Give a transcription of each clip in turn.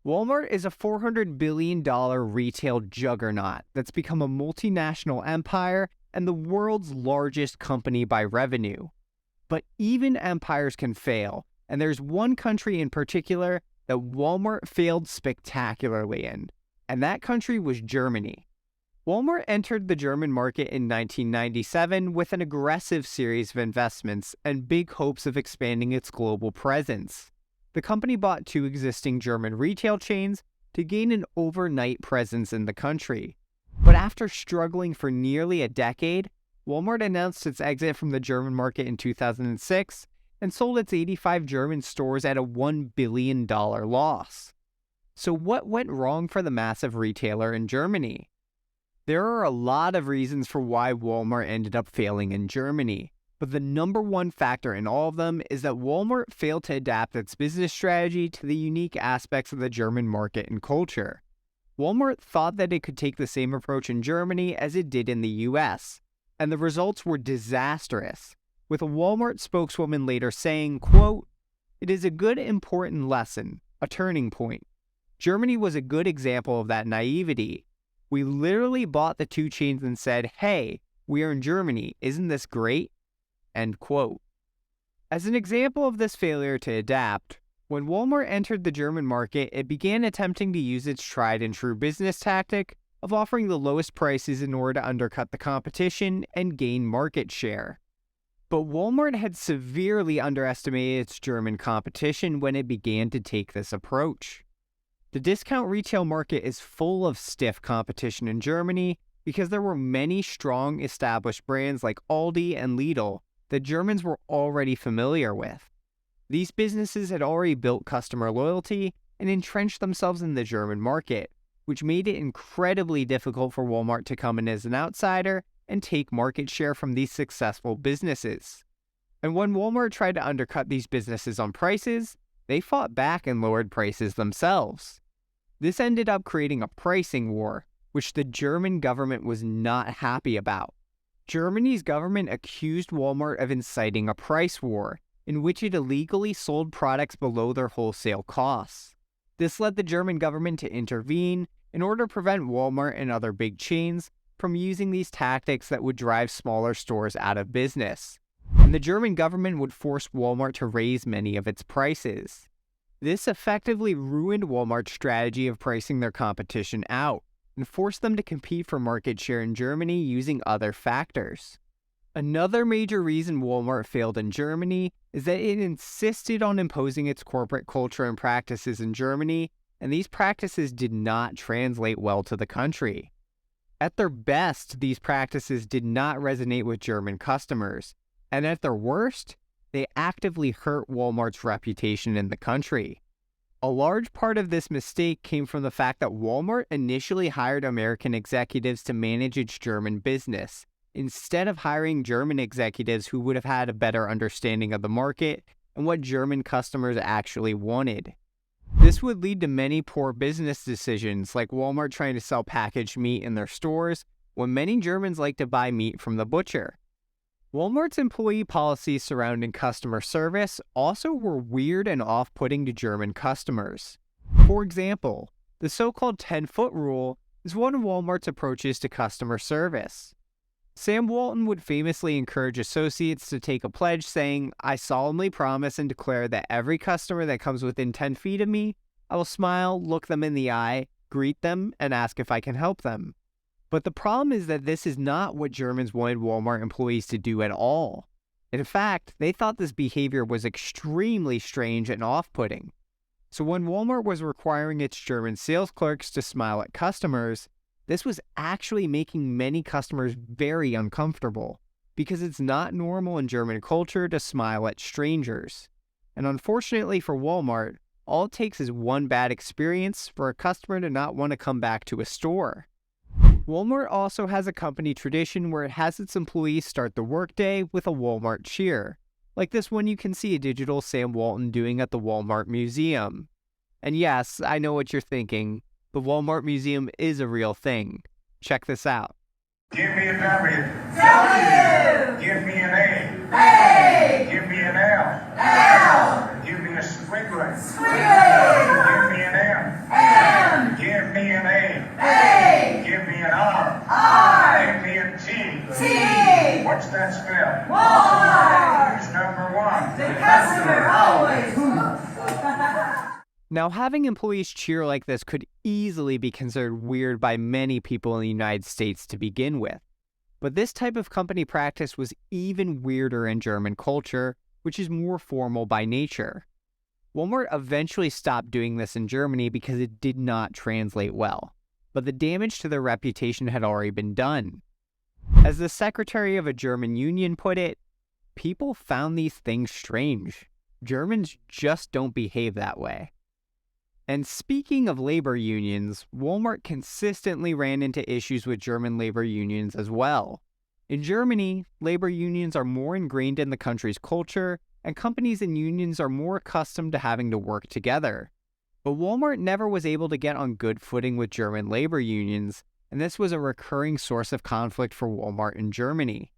Walmart is a $400 billion retail juggernaut that's become a multinational empire and the world's largest company by revenue. But even empires can fail, and there's one country in particular that Walmart failed spectacularly in, and that country was Germany. Walmart entered the German market in 1997 with an aggressive series of investments and big hopes of expanding its global presence. The company bought two existing German retail chains to gain an overnight presence in the country. But after struggling for nearly a decade, Walmart announced its exit from the German market in 2006 and sold its 85 German stores at a $1 billion loss. So what went wrong for the massive retailer in Germany? There are a lot of reasons for why Walmart ended up failing in Germany, but the number one factor in all of them is that Walmart failed to adapt its business strategy to the unique aspects of the German market and culture. Walmart thought that it could take the same approach in Germany as it did in the US, and the results were disastrous, with a Walmart spokeswoman later saying, quote, "It is a good important lesson, a turning point. Germany was a good example of that naivety. We literally bought the two chains and said, hey, we are in Germany, isn't this great?" End quote. As an example of this failure to adapt, when Walmart entered the German market, it began attempting to use its tried and true business tactic of offering the lowest prices in order to undercut the competition and gain market share. But Walmart had severely underestimated its German competition when it began to take this approach. The discount retail market is full of stiff competition in Germany because there were many strong established brands like Aldi and Lidl that Germans were already familiar with. These businesses had already built customer loyalty and entrenched themselves in the German market, which made it incredibly difficult for Walmart to come in as an outsider and take market share from these successful businesses. And when Walmart tried to undercut these businesses on prices, they fought back and lowered prices themselves. This ended up creating a pricing war, which the German government was not happy about. Germany's government accused Walmart of inciting a price war, in which it illegally sold products below their wholesale costs. This led the German government to intervene in order to prevent Walmart and other big chains from using these tactics that would drive smaller stores out of business. And the German government would force Walmart to raise many of its prices. This effectively ruined Walmart's strategy of pricing their competition out and forced them to compete for market share in Germany using other factors. Another major reason Walmart failed in Germany is that it insisted on imposing its corporate culture and practices in Germany, and these practices did not translate well to the country. At their best, these practices did not resonate with German customers, and at their worst, they actively hurt Walmart's reputation in the country. A large part of this mistake came from the fact that Walmart initially hired American executives to manage its German business, instead of hiring German executives who would have had a better understanding of the market and what German customers actually wanted. This would lead to many poor business decisions, like Walmart trying to sell packaged meat in their stores when many Germans like to buy meat from the butcher. Walmart's employee policies surrounding customer service also were weird and off-putting to German customers. For example, the so-called 10-foot rule is one of Walmart's approaches to customer service. Sam Walton would famously encourage associates to take a pledge saying, "I solemnly promise and declare that every customer that comes within 10 feet of me, I will smile, look them in the eye, greet them, and ask if I can help them." But the problem is that this is not what Germans wanted Walmart employees to do at all. In fact, they thought this behavior was extremely strange and off-putting. So when Walmart was requiring its German sales clerks to smile at customers, this was actually making many customers very uncomfortable, because it's not normal in German culture to smile at strangers. And unfortunately for Walmart, all it takes is one bad experience for a customer to not want to come back to a store. Walmart also has a company tradition where it has its employees start the workday with a Walmart cheer, like this one you can see a digital Sam Walton doing at the Walmart Museum. And yes, I know what you're thinking, the Walmart Museum is a real thing. Check this out. Give me a W. W. Give me an A. A. Give me an L. L. Give me a squiggly. Squiggly. Give me an M. Now, having employees cheer like this could easily be considered weird by many people in the United States to begin with. But this type of company practice was even weirder in German culture, which is more formal by nature. Walmart eventually stopped doing this in Germany because it did not translate well, but the damage to their reputation had already been done. As the secretary of a German union put it, people found these things strange. Germans just don't behave that way. And speaking of labor unions, Walmart consistently ran into issues with German labor unions as well. In Germany, labor unions are more ingrained in the country's culture, and companies and unions are more accustomed to having to work together. But Walmart never was able to get on good footing with German labor unions, and this was a recurring source of conflict for Walmart in Germany.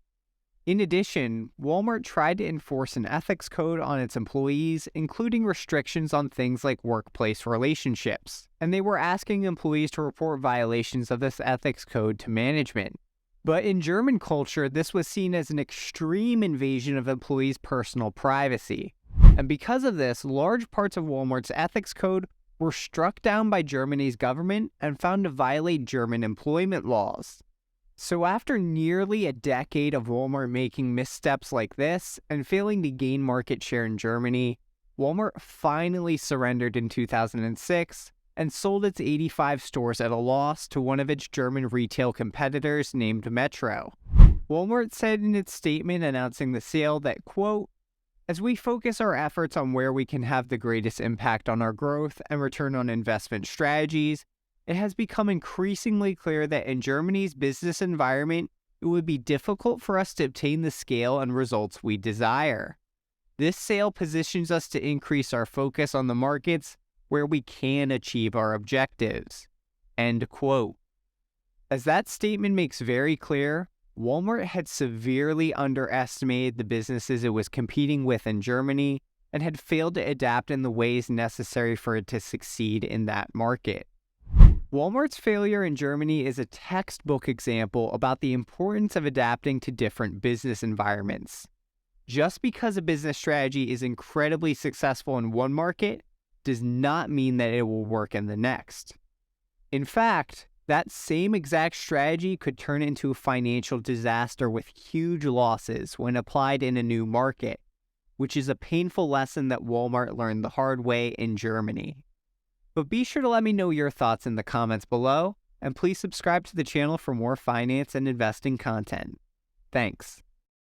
In addition, Walmart tried to enforce an ethics code on its employees, including restrictions on things like workplace relationships, and they were asking employees to report violations of this ethics code to management. But in German culture, this was seen as an extreme invasion of employees' personal privacy. And because of this, large parts of Walmart's ethics code were struck down by Germany's government and found to violate German employment laws. So after nearly a decade of Walmart making missteps like this and failing to gain market share in Germany, Walmart finally surrendered in 2006 and sold its 85 stores at a loss to one of its German retail competitors named Metro. Walmart said in its statement announcing the sale that, quote, "As we focus our efforts on where we can have the greatest impact on our growth and return on investment strategies, it has become increasingly clear that in Germany's business environment, it would be difficult for us to obtain the scale and results we desire. This sale positions us to increase our focus on the markets where we can achieve our objectives." End quote. As that statement makes very clear, Walmart had severely underestimated the businesses it was competing with in Germany and had failed to adapt in the ways necessary for it to succeed in that market. Walmart's failure in Germany is a textbook example about the importance of adapting to different business environments. Just because a business strategy is incredibly successful in one market does not mean that it will work in the next. In fact, that same exact strategy could turn into a financial disaster with huge losses when applied in a new market, which is a painful lesson that Walmart learned the hard way in Germany. But be sure to let me know your thoughts in the comments below, and please subscribe to the channel for more finance and investing content. Thanks.